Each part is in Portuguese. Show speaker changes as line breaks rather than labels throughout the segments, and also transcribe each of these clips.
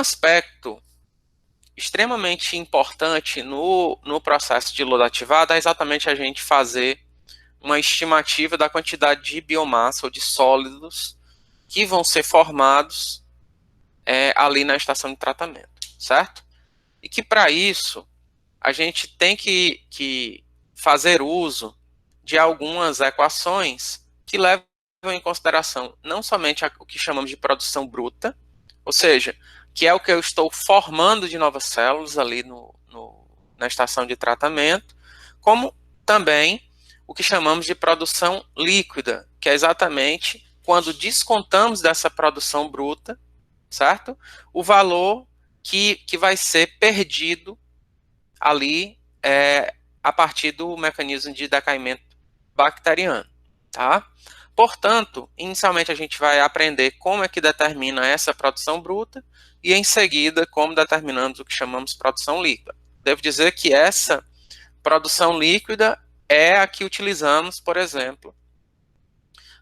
aspecto extremamente importante no processo de lodo ativado é exatamente a gente fazer uma estimativa da quantidade de biomassa ou de sólidos que vão ser formados ali na estação de tratamento, certo? E que para isso a gente tem que fazer uso de algumas equações que levam em consideração não somente o que chamamos de produção bruta, ou seja, que é o que eu estou formando de novas células ali na estação de tratamento, como também o que chamamos de produção líquida, que é exatamente quando descontamos dessa produção bruta, certo? O valor que vai ser perdido ali a partir do mecanismo de decaimento bacteriano, tá? Portanto, inicialmente a gente vai aprender como é que determina essa produção bruta e em seguida como determinamos o que chamamos de produção líquida. Devo dizer que essa produção líquida é a que utilizamos, por exemplo,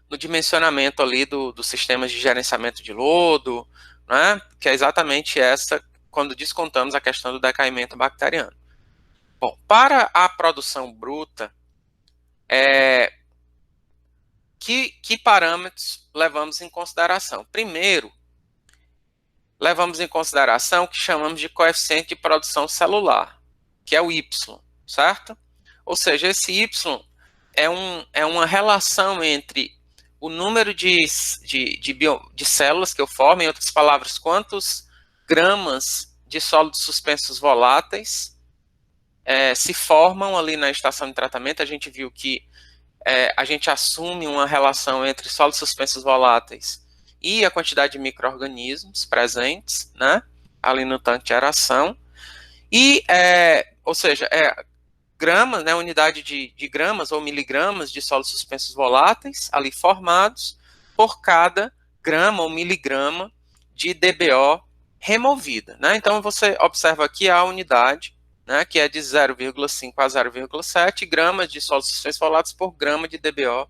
no dimensionamento ali dos sistemas de gerenciamento de lodo, né, que é exatamente essa quando descontamos a questão do decaimento bacteriano. Bom, para a produção bruta, que parâmetros levamos em consideração? Primeiro, levamos em consideração o que chamamos de coeficiente de produção celular, que é o Y, certo? Ou seja, esse Y é uma relação entre o número de células que eu formo, em outras palavras, quantos gramas de sólidos suspensos voláteis se formam ali na estação de tratamento. A gente viu que a gente assume uma relação entre sólidos suspensos voláteis e a quantidade de micro-organismos presentes, né, ali no tanque de aeração. E, ou seja, gramas, né, unidade de gramas ou miligramas de sólidos suspensos voláteis ali formados por cada grama ou miligrama de DBO removida, né? Então, você observa aqui a unidade, né, que é de 0,5 a 0,7 gramas de sólidos suspensos voláteis por grama de DBO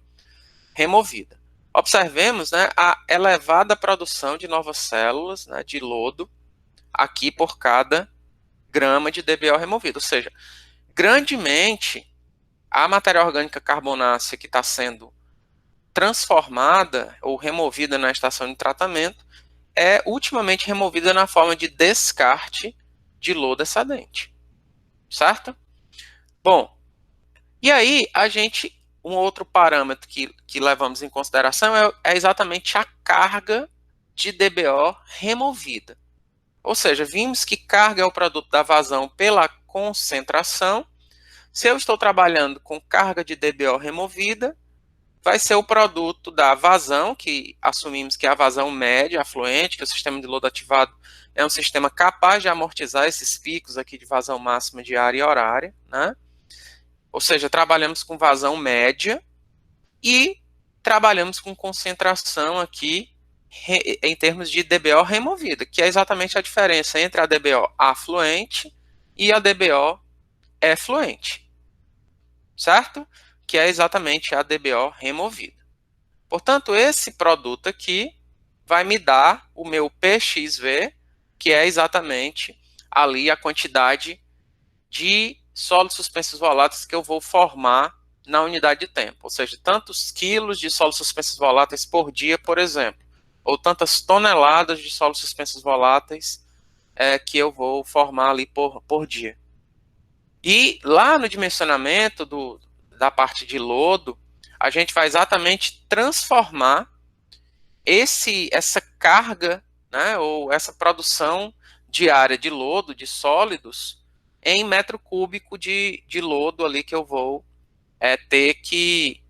removida. Observemos, né, a elevada produção de novas células, né, de lodo aqui por cada grama de DBO removido, ou seja, grandemente a matéria orgânica carbonácea que está sendo transformada ou removida na estação de tratamento é ultimamente removida na forma de descarte de lodo excedente, certo? Bom, e aí um outro parâmetro que levamos em consideração é exatamente a carga de DBO removida. Ou seja, vimos que carga é o produto da vazão pela concentração. Se eu estou trabalhando com carga de DBO removida, vai ser o produto da vazão, que assumimos que é a vazão média, afluente, que o sistema de lodo ativado é um sistema capaz de amortizar esses picos aqui de vazão máxima diária e horária, né? Ou seja, trabalhamos com vazão média e trabalhamos com concentração aqui em termos de DBO removida, que é exatamente a diferença entre a DBO afluente e a DBO efluente, certo? Que é exatamente a DBO removida. Portanto, esse produto aqui vai me dar o meu PXV, que é exatamente ali a quantidade de sólidos suspensos voláteis que eu vou formar na unidade de tempo. Ou seja, tantos quilos de sólidos suspensos voláteis por dia, por exemplo, ou tantas toneladas de sólidos suspensos voláteis que eu vou formar ali por dia. E lá no dimensionamento da parte de lodo, a gente vai exatamente transformar essa carga, né, ou essa produção diária de lodo, de sólidos, em metro cúbico de lodo ali que eu vou ter que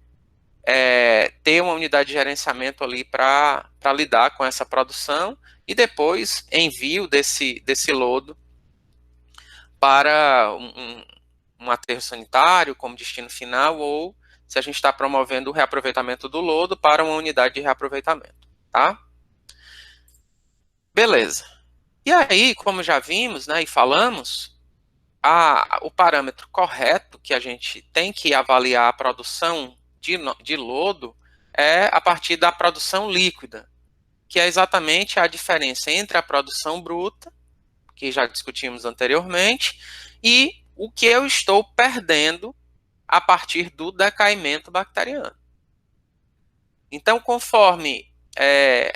ter uma unidade de gerenciamento ali para lidar com essa produção e depois envio desse lodo para um aterro sanitário como destino final, ou se a gente está promovendo o reaproveitamento do lodo para uma unidade de reaproveitamento, tá? Beleza. E aí, como já vimos, né, e falamos, o parâmetro correto que a gente tem que avaliar a produção de lodo é a partir da produção líquida, que é exatamente a diferença entre a produção bruta, que já discutimos anteriormente, e o que eu estou perdendo a partir do decaimento bacteriano. Então, conforme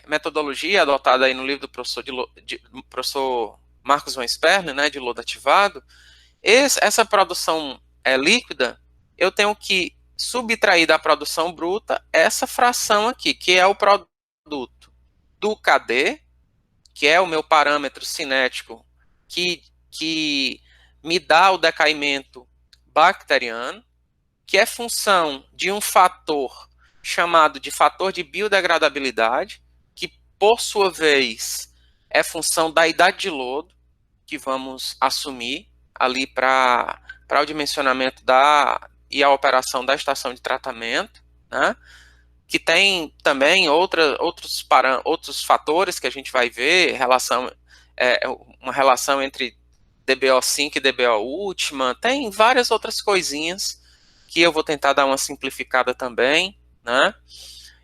metodologia adotada aí no livro do professor Marcos von Sperling, né, de lodo ativado, essa produção líquida, eu tenho que subtrair da produção bruta essa fração aqui, que é o produto do KD, que é o meu parâmetro cinético que me dá o decaimento bacteriano, que é função de um fator chamado de fator de biodegradabilidade, que por sua vez é função da idade de lodo, que vamos assumir ali para o dimensionamento e a operação da estação de tratamento, né? Que tem também outros fatores que a gente vai ver, uma relação entre DBO5 e DBO última, tem várias outras coisinhas que eu vou tentar dar uma simplificada também, né?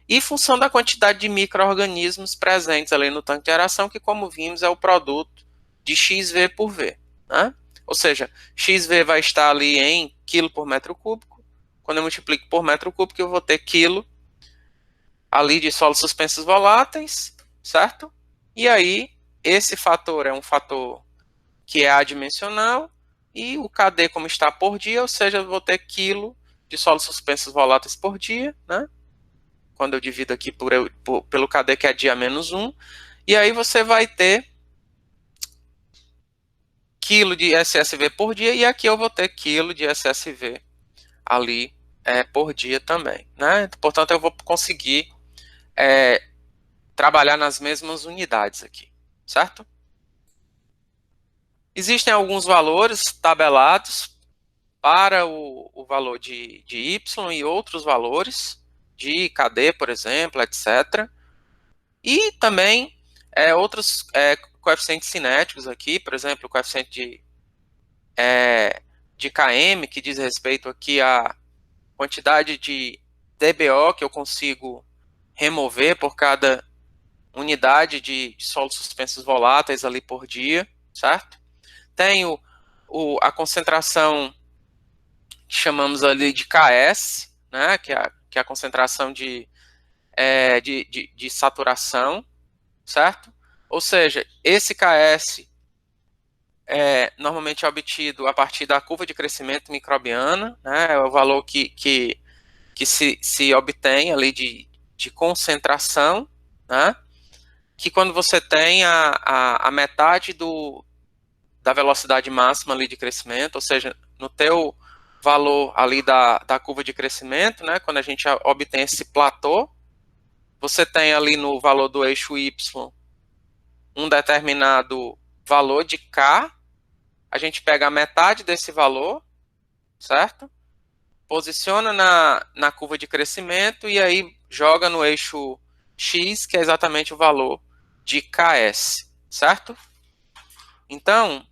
E função da quantidade de micro-organismos presentes ali no tanque de aeração, que como vimos é o produto de XV por V, né? Ou seja, XV vai estar ali em quilo por metro cúbico. Quando eu multiplico por metro cúbico, eu vou ter quilo ali de solos suspensos voláteis, certo? E aí, esse fator é um fator que é adimensional, e o KD como está por dia, ou seja, eu vou ter quilo de solos suspensos voláteis por dia, né? Quando eu divido aqui pelo KD, que é dia menos 1, e aí você vai ter quilo de SSV por dia, e aqui eu vou ter quilo de SSV ali por dia também, né? Portanto, eu vou conseguir trabalhar nas mesmas unidades aqui, certo? Existem alguns valores tabelados para o valor de Y e outros valores de KD, por exemplo, etc. E também outros coeficientes cinéticos aqui, por exemplo, o coeficiente de KM, que diz respeito aqui à quantidade de DBO que eu consigo remover por cada unidade de solos suspensos voláteis ali por dia, certo? Tenho a concentração que chamamos ali de KS, né, que é a concentração de saturação, certo? Ou seja, esse KS normalmente é obtido a partir da curva de crescimento microbiana, né, é o valor que se obtém ali de concentração, né, que quando você tem a metade da velocidade máxima ali de crescimento, ou seja, no teu valor ali da curva de crescimento, né, quando a gente obtém esse platô, você tem ali no valor do eixo Y um determinado valor de K, a gente pega a metade desse valor, certo? Posiciona na curva de crescimento e aí joga no eixo X, que é exatamente o valor de KS, certo? Então,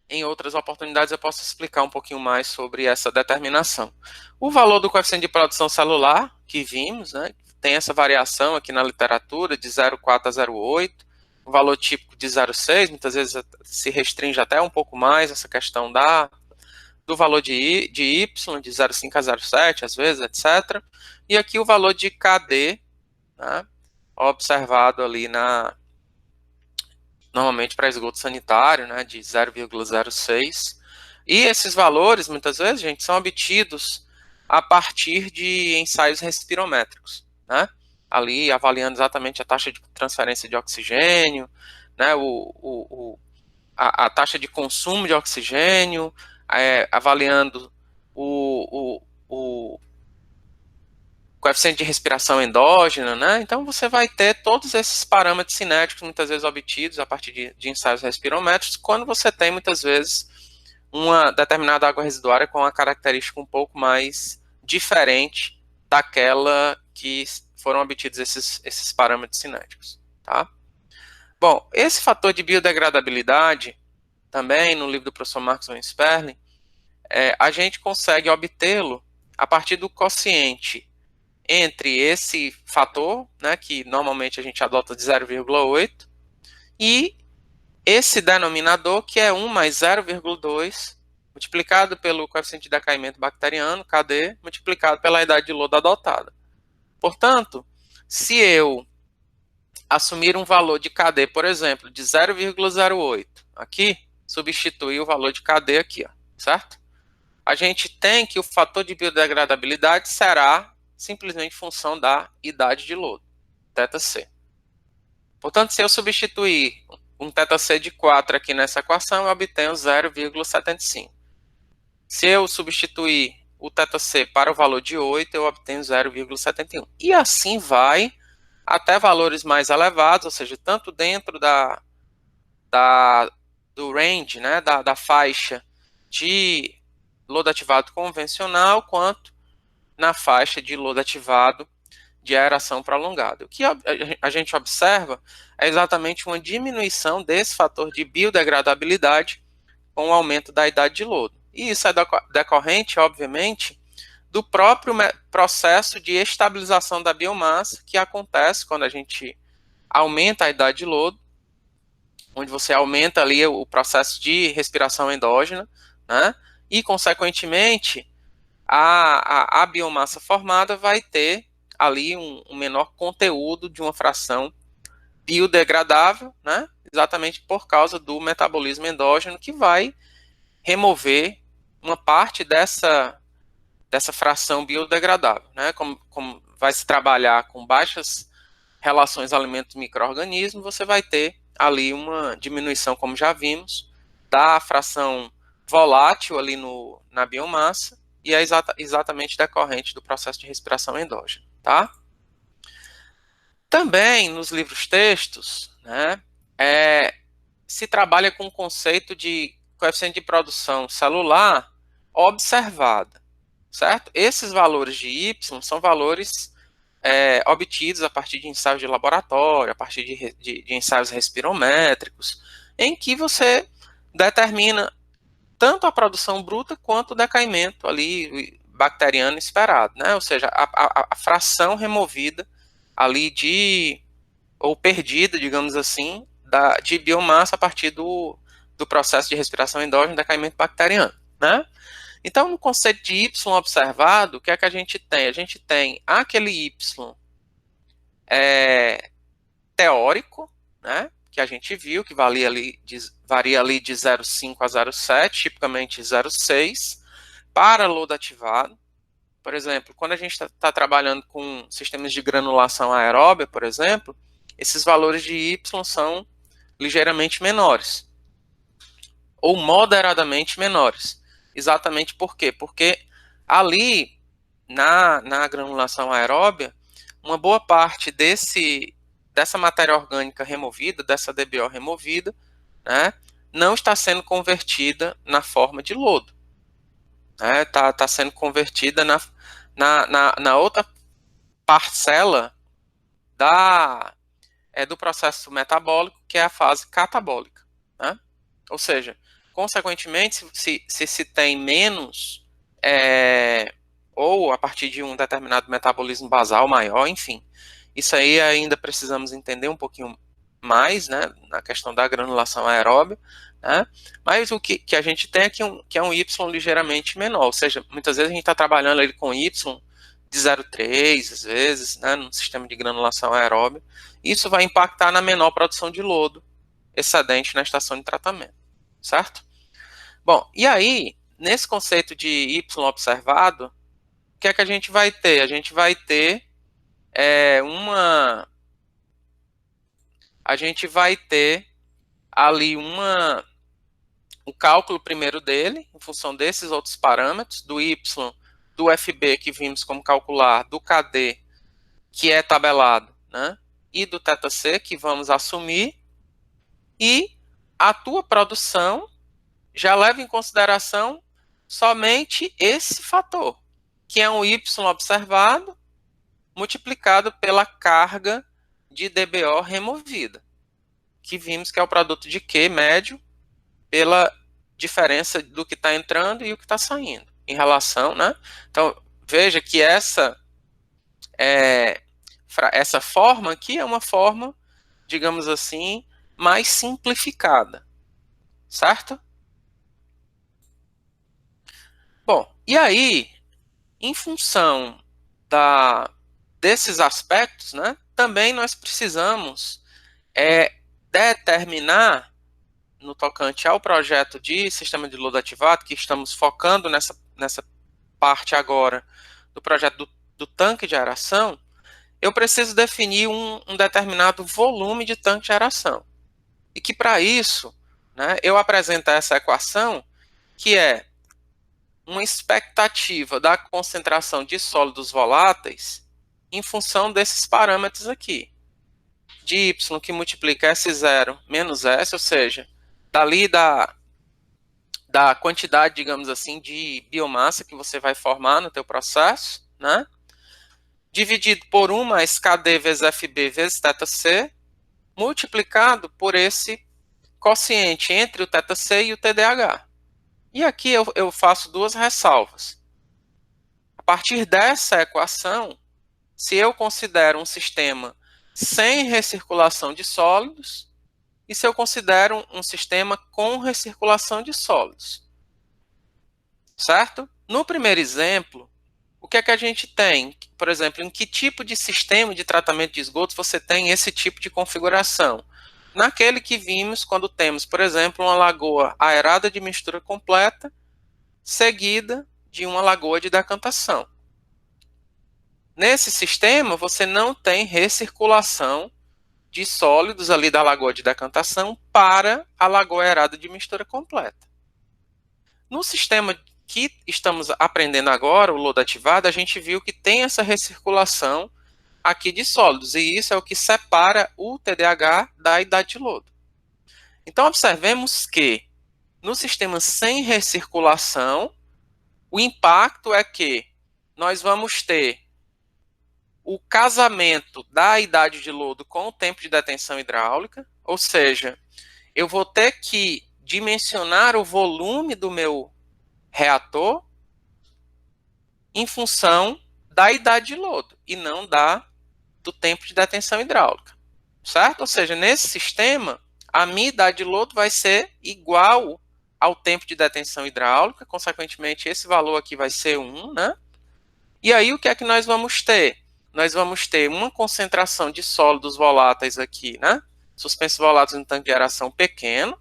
em outras oportunidades eu posso explicar um pouquinho mais sobre essa determinação. O valor do coeficiente de produção celular, que vimos, né, tem essa variação aqui na literatura de 0,4 a 0,8, o valor típico de 0,6, muitas vezes se restringe até um pouco mais essa questão do valor de Y, de 0,5 a 0,7, às vezes, etc. E aqui o valor de KD, né, observado ali normalmente para esgoto sanitário, né, de 0,06. E esses valores, muitas vezes, gente, são obtidos a partir de ensaios respirométricos, né? Ali avaliando exatamente a taxa de transferência de oxigênio, né, a taxa de consumo de oxigênio, avaliando o coeficiente de respiração endógena, né? Então você vai ter todos esses parâmetros cinéticos, muitas vezes obtidos a partir de ensaios respirométricos, quando você tem, muitas vezes, uma determinada água residuária com uma característica um pouco mais diferente daquela que foram obtidos esses parâmetros cinéticos, tá? Bom, esse fator de biodegradabilidade, também no livro do professor Marcos von Sperling, a gente consegue obtê-lo a partir do quociente entre esse fator, né, que normalmente a gente adota de 0,8, e esse denominador, que é 1 mais 0,2, multiplicado pelo coeficiente de decaimento bacteriano, KD, multiplicado pela idade de lodo adotada. Portanto, se eu assumir um valor de KD, por exemplo, de 0,08, aqui, substituir o valor de KD aqui, ó, certo? A gente tem que o fator de biodegradabilidade será simplesmente função da idade de lodo, θc. Portanto, se eu substituir um θc de 4 aqui nessa equação, eu obtenho 0,75. Se eu substituir o θc para o valor de 8, eu obtenho 0,71. E assim vai até valores mais elevados, ou seja, tanto dentro do range, né, da faixa de lodo ativado convencional, quanto na faixa de lodo ativado de aeração prolongada. O que a gente observa é exatamente uma diminuição desse fator de biodegradabilidade com o aumento da idade de lodo. E isso é decorrente, obviamente, do próprio processo de estabilização da biomassa que acontece quando a gente aumenta a idade de lodo, onde você aumenta ali o processo de respiração endógena, né? E, consequentemente, a biomassa formada vai ter ali um menor conteúdo de uma fração biodegradável, né? Exatamente por causa do metabolismo endógeno, que vai remover uma parte dessa fração biodegradável, né? Como vai se trabalhar com baixas relações alimento-micro-organismo, você vai ter ali uma diminuição, como já vimos, da fração volátil ali na biomassa, e é exatamente decorrente do processo de respiração endógena, tá? Também nos livros textos, né, se trabalha com o conceito de coeficiente de produção celular observada, certo? Esses valores de Y são valores obtidos a partir de ensaios de laboratório, a partir de ensaios respirométricos, em que você determina tanto a produção bruta quanto o decaimento ali bacteriano esperado, né? Ou seja, a fração removida ali ou perdida, digamos assim, de biomassa a partir do processo de respiração endógena e decaimento bacteriano, né? Então, no conceito de Y observado, o que é que a gente tem? A gente tem aquele Y teórico, né, que a gente viu, que varia ali de 0,5 a 0,7, tipicamente 0,6, para lodo ativado. Por exemplo, quando a gente está trabalhando com sistemas de granulação aeróbia, por exemplo, esses valores de Y são ligeiramente menores, ou moderadamente menores. Exatamente por quê? Porque ali, na granulação aeróbia, uma boa parte dessa matéria orgânica removida, dessa DBO removida, né, não está sendo convertida na forma de lodo. Está sendo convertida na outra parcela do processo metabólico, que é a fase catabólica, né? Ou seja, consequentemente, se tem menos, ou a partir de um determinado metabolismo basal maior, enfim, isso aí ainda precisamos entender um pouquinho mais, né, na questão da granulação aeróbia, né? Mas o que a gente tem é que é um Y ligeiramente menor, ou seja, muitas vezes a gente está trabalhando ali com Y de 0,3, às vezes, né, no sistema de granulação aeróbia. Isso vai impactar na menor produção de lodo excedente na estação de tratamento, certo? Bom, e aí, nesse conceito de Y observado, o que é que a gente vai ter? A gente vai ter ali o cálculo primeiro dele, em função desses outros parâmetros, do Y, do FB, que vimos como calcular, do KD, que é tabelado, né, e do θc, que vamos assumir, e a tua produção já leva em consideração somente esse fator, que é um Y observado multiplicado pela carga de DBO removida, que vimos que é o produto de Q médio pela diferença do que está entrando e o que está saindo, em relação, né? Então, veja que essa essa forma aqui é uma forma, digamos assim, mais simplificada, certo? Bom, e aí, em função desses aspectos, né, também nós precisamos determinar, no tocante ao projeto de sistema de load ativado, que estamos focando nessa parte agora do projeto do tanque de aeração, eu preciso definir um determinado volume de tanque de aeração. E que para isso, né, eu apresento essa equação, que é uma expectativa da concentração de sólidos voláteis em função desses parâmetros aqui. De Y que multiplica S0 menos S, ou seja, dali da quantidade, digamos assim, de biomassa que você vai formar no teu processo, né? Dividido por 1 mais KD vezes FB vezes θC, multiplicado por esse quociente entre o θC e o TDH. E aqui eu faço duas ressalvas. A partir dessa equação, se eu considero um sistema sem recirculação de sólidos e se eu considero um sistema com recirculação de sólidos. Certo? No primeiro exemplo, o que é que a gente tem? Por exemplo, em que tipo de sistema de tratamento de esgotos você tem esse tipo de configuração? Naquele que vimos quando temos, por exemplo, uma lagoa aerada de mistura completa, seguida de uma lagoa de decantação. Nesse sistema, você não tem recirculação de sólidos ali da lagoa de decantação para a lagoa aerada de mistura completa. No sistema que estamos aprendendo agora, o lodo ativado, a gente viu que tem essa recirculação aqui de sólidos, e isso é o que separa o TDH da idade de lodo. Então, observemos que no sistema sem recirculação, o impacto é que nós vamos ter o casamento da idade de lodo com o tempo de detenção hidráulica, ou seja, eu vou ter que dimensionar o volume do meu reator em função da idade de lodo e não do tempo de detenção hidráulica, certo? Ou seja, nesse sistema, a minha idade de lodo vai ser igual ao tempo de detenção hidráulica, consequentemente, esse valor aqui vai ser 1, né? E aí, o que é que nós vamos ter? Nós vamos ter uma concentração de sólidos voláteis aqui, né? Suspensos voláteis no tanque de aeração pequeno.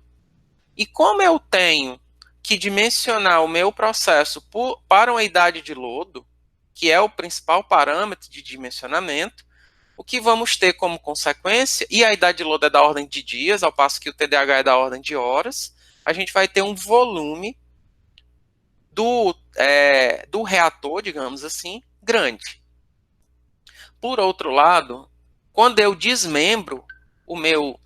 E como eu tenho que dimensionar o meu processo para uma idade de lodo, que é o principal parâmetro de dimensionamento, o que vamos ter como consequência, e a idade de lodo é da ordem de dias, ao passo que o TDH é da ordem de horas, a gente vai ter um volume do reator, digamos assim, grande. Por outro lado, quando eu desmembro o meu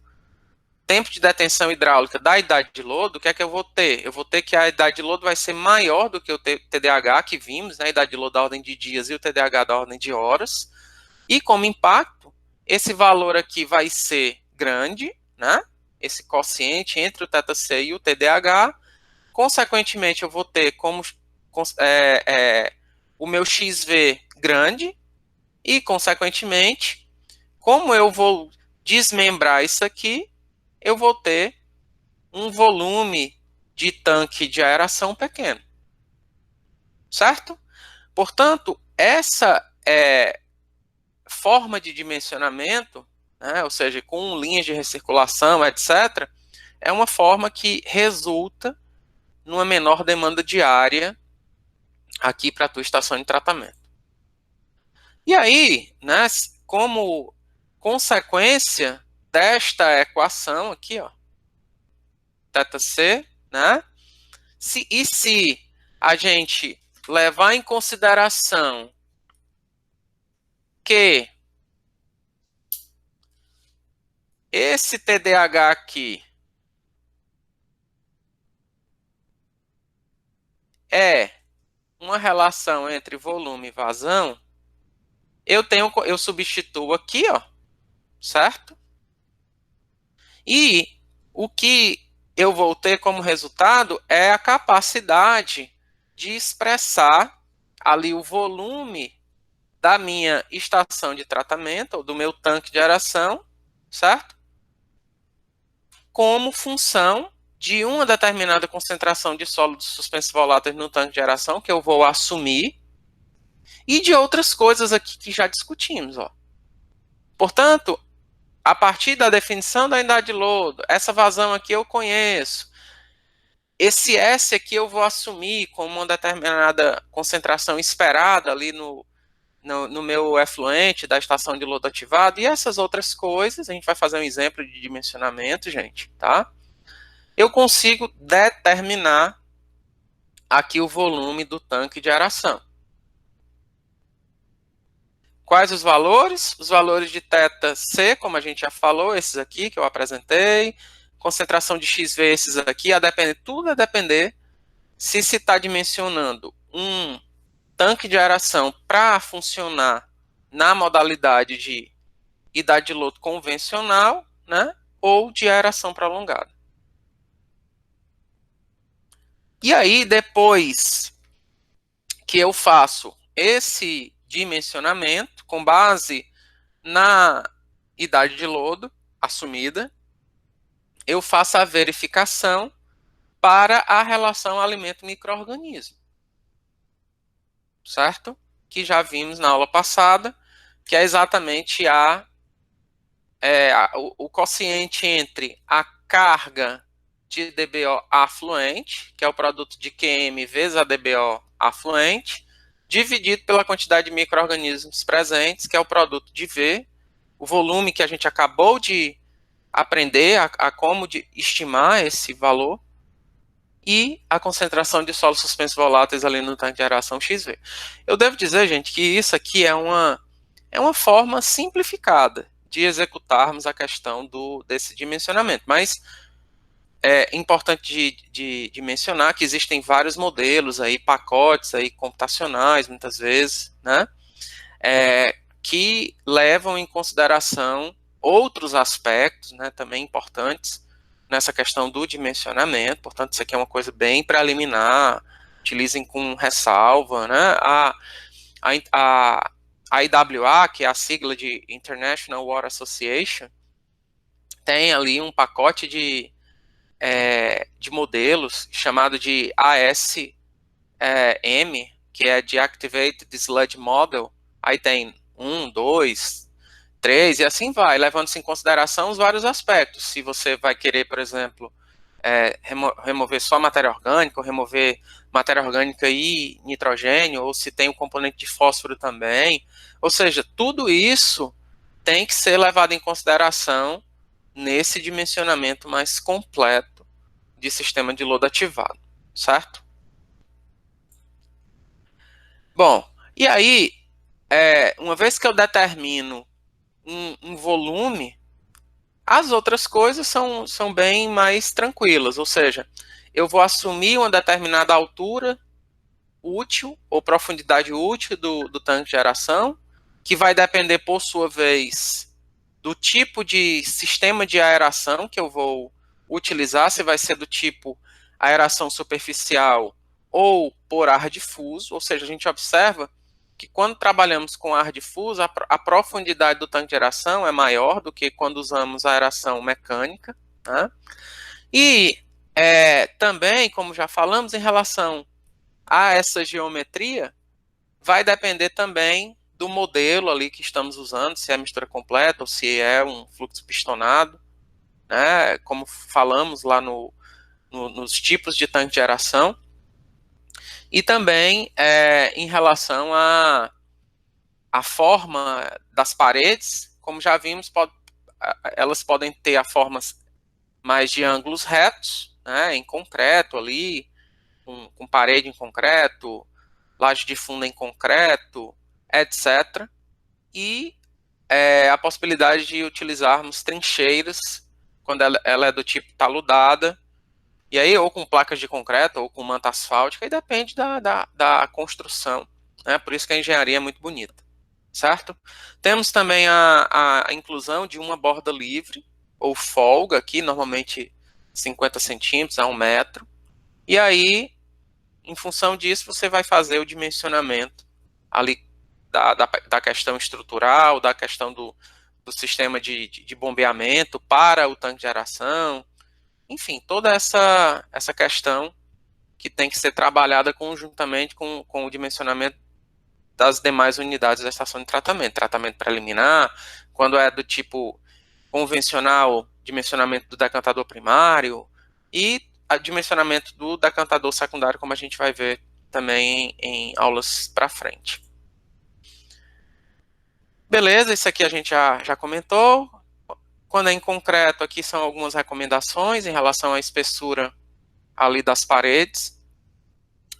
tempo de detenção hidráulica da idade de lodo, o que é que eu vou ter? Eu vou ter que a idade de lodo vai ser maior do que o TDH que vimos, né? A idade de lodo da ordem de dias e o TDH da ordem de horas. E como impacto, esse valor aqui vai ser grande, né? Esse quociente entre o θC e o TDH. Consequentemente, eu vou ter como o meu XV grande e, consequentemente, como eu vou desmembrar isso aqui, eu vou ter um volume de tanque de aeração pequeno. Certo? Portanto, essa forma de dimensionamento, né, ou seja, com linhas de recirculação, etc., é uma forma que resulta numa menor demanda diária aqui para a tua estação de tratamento. E aí, né, como consequência desta equação aqui, ó, θC, né? Se a gente levar em consideração que esse TDH aqui é uma relação entre volume e vazão, eu substituo aqui, ó, certo? E o que eu vou ter como resultado é a capacidade de expressar ali o volume da minha estação de tratamento, ou do meu tanque de aeração, certo? Como função de uma determinada concentração de sólidos suspensos voláteis no tanque de aeração, que eu vou assumir, e de outras coisas aqui que já discutimos, ó. Portanto, a partir da definição da unidade de lodo, essa vazão aqui eu conheço, esse S aqui eu vou assumir como uma determinada concentração esperada ali no meu efluente da estação de lodo ativado, e essas outras coisas, a gente vai fazer um exemplo de dimensionamento, gente, tá? Eu consigo determinar aqui o volume do tanque de aeração. Quais os valores? Os valores de θC, como a gente já falou, esses aqui que eu apresentei. Concentração de XV, esses aqui, tudo a depender se está dimensionando um tanque de aeração para funcionar na modalidade de idade de lodo convencional, né, ou de aeração prolongada. E aí, depois que eu faço esse dimensionamento, com base na idade de lodo assumida, eu faço a verificação para a relação alimento-microorganismo. Certo? Que já vimos na aula passada, que é exatamente o quociente entre a carga de DBO afluente, que é o produto de QM vezes a DBO afluente, dividido pela quantidade de micro-organismos presentes, que é o produto de V, o volume que a gente acabou de aprender a como estimar esse valor, e a concentração de solos suspensos voláteis ali no tanque de aeração XV. Eu devo dizer, gente, que isso aqui é uma forma simplificada de executarmos a questão desse dimensionamento, mas é importante de mencionar que existem vários modelos aí, pacotes aí computacionais, muitas vezes, né, que levam em consideração outros aspectos, né, também importantes, nessa questão do dimensionamento. Portanto, isso aqui é uma coisa bem preliminar, utilizem com ressalva, né? A IWA, que é a sigla de International Water Association, tem ali um pacote de modelos chamado de ASM, que é de Activated Sludge Model. Aí tem 1, 2, 3, e assim vai, levando-se em consideração os vários aspectos. Se você vai querer, por exemplo, remover só matéria orgânica, ou remover matéria orgânica e nitrogênio, ou se tem o componente de fósforo também. Ou seja, tudo isso tem que ser levado em consideração nesse dimensionamento mais completo de sistema de lodo ativado, certo? Bom, e aí, uma vez que eu determino um volume, as outras coisas são bem mais tranquilas, ou seja, eu vou assumir uma determinada altura útil, ou profundidade útil do tanque de aeração, que vai depender, por sua vez, do tipo de sistema de aeração que eu vou utilizar, se vai ser do tipo aeração superficial ou por ar difuso, ou seja, a gente observa que quando trabalhamos com ar difuso, a profundidade do tanque de aeração é maior do que quando usamos a aeração mecânica, né? E também, como já falamos, em relação a essa geometria, vai depender também do modelo ali que estamos usando, se é mistura completa ou se é um fluxo pistonado, né? Como falamos lá nos tipos de tanque de aeração. E também em relação à forma das paredes, como já vimos, elas podem ter a formas mais de ângulos retos, né, em concreto ali, com parede em concreto, laje de fundo em concreto, etc. E a possibilidade de utilizarmos trincheiras quando ela é do tipo taludada, e aí ou com placas de concreto ou com manta asfáltica, aí depende da construção, né? Por isso que a engenharia é muito bonita, certo? Temos também a inclusão de uma borda livre ou folga aqui, normalmente 50 centímetros a 1 metro, e aí, em função disso, você vai fazer o dimensionamento ali da questão estrutural, da questão do sistema de bombeamento para o tanque de aeração, enfim, toda essa questão que tem que ser trabalhada conjuntamente com o dimensionamento das demais unidades da estação de tratamento preliminar, quando é do tipo convencional, dimensionamento do decantador primário e o dimensionamento do decantador secundário, como a gente vai ver também em aulas para frente. Beleza, isso aqui a gente já comentou. Quando é em concreto, aqui são algumas recomendações em relação à espessura ali das paredes.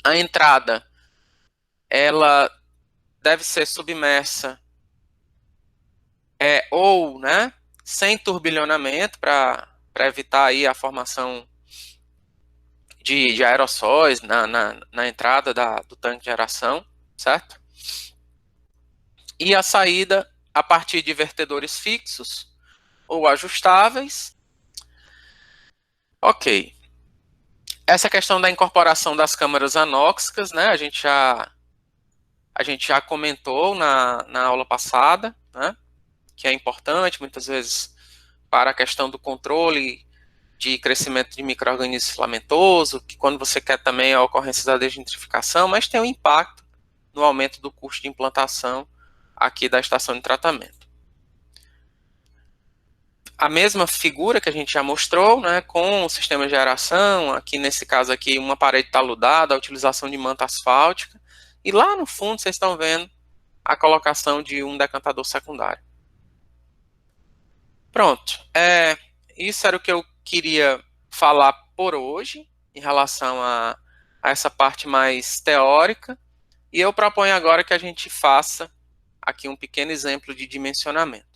A entrada, ela deve ser submersa ou, né, sem turbilhonamento para evitar aí a formação de aerossóis na entrada do tanque de aeração, certo? E a saída a partir de vertedores fixos ou ajustáveis. Ok. Essa questão da incorporação das câmaras anóxicas, né, a gente já comentou na aula passada, né, que é importante muitas vezes para a questão do controle de crescimento de micro-organismo filamentoso, que quando você quer também a ocorrência da degentrificação, mas tem um impacto no aumento do custo de implantação aqui da estação de tratamento. A mesma figura que a gente já mostrou, né, com o sistema de aeração, aqui nesse caso aqui uma parede taludada, a utilização de manta asfáltica, e lá no fundo vocês estão vendo a colocação de um decantador secundário. Pronto, isso era o que eu queria falar por hoje, em relação a essa parte mais teórica, e eu proponho agora que a gente faça aqui um pequeno exemplo de dimensionamento.